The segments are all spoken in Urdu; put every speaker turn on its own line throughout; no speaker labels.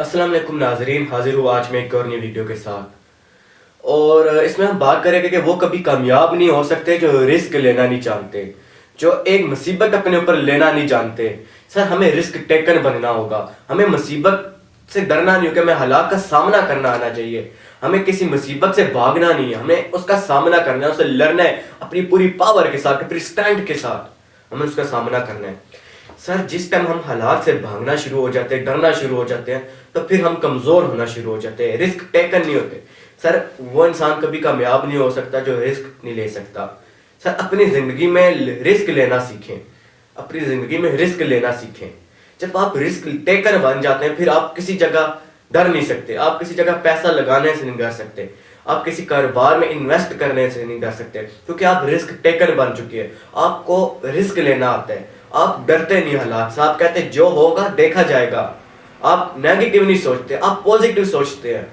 السلام علیکم ناظرین، حاضر ہوں آج میں ایک اور نئی ویڈیو کے ساتھ، اور اس میں ہم بات کریں گے کہ وہ کبھی کامیاب نہیں ہو سکتے جو رسک لینا نہیں جانتے، جو ایک مصیبت اپنے اوپر لینا نہیں جانتے۔ سر ہمیں رسک ٹیکن بننا ہوگا، ہمیں مصیبت سے ڈرنا نہیں ہوگا، ہمیں ہلاک کا سامنا کرنا آنا چاہیے، ہمیں کسی مصیبت سے بھاگنا نہیں ہے، ہمیں اس کا سامنا کرنا ہے، اسے لڑنا ہے اپنی پوری پاور کے ساتھ، اپنی اسٹرینتھ کے ساتھ ہمیں اس کا سامنا کرنا ہے۔ سر جس ٹائم ہم حالات سے بھاگنا شروع ہو جاتے ہیں، ڈرنا شروع ہو جاتے ہیں، تو پھر ہم کمزور ہونا شروع ہو جاتے ہیں، رسک ٹیکن نہیں ہوتے۔ سر وہ انسان کبھی کامیاب نہیں ہو سکتا جو رسک نہیں لے سکتا۔ سر اپنی زندگی میں رسک لینا سیکھیں، اپنی زندگی میں رسک لینا سیکھیں۔ جب آپ رسک ٹیکن بن جاتے ہیں پھر آپ کسی جگہ ڈر نہیں سکتے، آپ کسی جگہ پیسہ لگانے سے نہیں ڈر سکتے، آپ کسی کاروبار میں انویسٹ کرنے سے نہیں ڈر سکتے، کیونکہ آپ رسک ٹیکن بن چکے ہیں، آپ کو رسک لینا آتا ہے، آپ ڈرتے نہیں حالات سے، آپ کہتے ہیں جو ہوگا دیکھا جائے گا، آپ نیگیٹو نہیں سوچتے، آپ پازیٹیو سوچتے ہیں،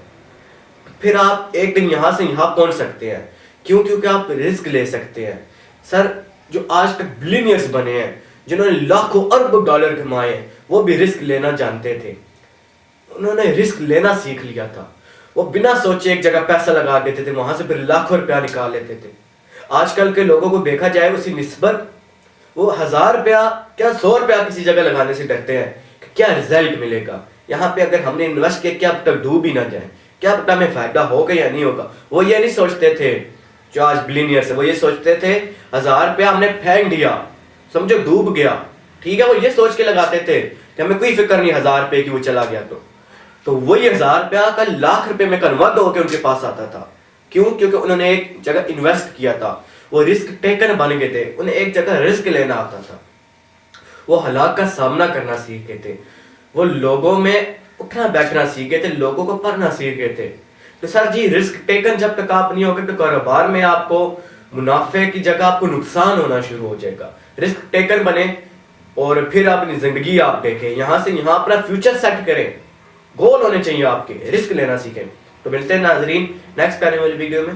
پھر آپ ایک دن یہاں سے یہاں پہنچ سکتے ہیں۔ کیوں؟ کیونکہ آپ رسک لے سکتے ہیں۔ سر جو آج تک بلینئرز بنے ہیں، جنہوں نے لاکھوں اربوں ڈالر کمائے ہیں، وہ بھی رسک لینا جانتے تھے، انہوں نے رسک لینا سیکھ لیا تھا، وہ بنا سوچے ایک جگہ پیسہ لگا دیتے تھے، وہاں سے پھر لاکھوں روپیہ نکال لیتے تھے۔ آج کل کے لوگوں کو دیکھا جائے اسی نسبت وہ 1000 روپیہ کیا 100 روپیہ کسی جگہ لگانے سے ڈرتے ہیں کہ کیا رزلٹ ملے گا، یہاں پہ اگر ہم نے انویسٹ کیا کیا اب تک ڈوب ہی نہ جائیں، کیا پتہ ہمیں فائدہ ہوگا یا نہیں ہوگا۔ وہ یہ نہیں سوچتے تھے جو آج بلینئرز ہیں، وہ یہ سوچتے تھے 1000 روپیہ ہم نے پھینک دیا، سمجھو ڈوب گیا، ٹھیک ہے، وہ یہ سوچ کے لگاتے تھے کہ ہمیں کوئی فکر نہیں 1000 روپے کی وہ چلا گیا تو وہی 1000 روپیہ کا لاکھ روپے میں کنورٹ ہو کے ان کے پاس آتا تھا۔ کیوں؟ کیونکہ انہوں نے ایک جگہ انویسٹ کیا تھا، وہ رسک ٹیکن بن گئے تھے، انہیں ایک جگہ رسک لینا آتا تھا، وہ حالات کا سامنا کرنا سیکھ گئے تھے، وہ لوگوں میں اٹھنا بیٹھنا سیکھ گئے تھے، لوگوں کو پڑھنا سیکھ گئے تھے۔ تو سر جی رسک ٹیکن جب تک آپ نہیں ہوگے تو کاروبار میں آپ کو منافع کی جگہ آپ کو نقصان ہونا شروع ہو جائے گا۔ رسک ٹیکن بنے اور پھر اپنی زندگی آپ دیکھیں، یہاں سے یہاں اپنا فیوچر سیٹ کریں، گول ہونے چاہیے آپ کے، رسک لینا سیکھیں۔ تو ملتے ہیں ناظرین نیکسٹ آنے والی ویڈیو میں۔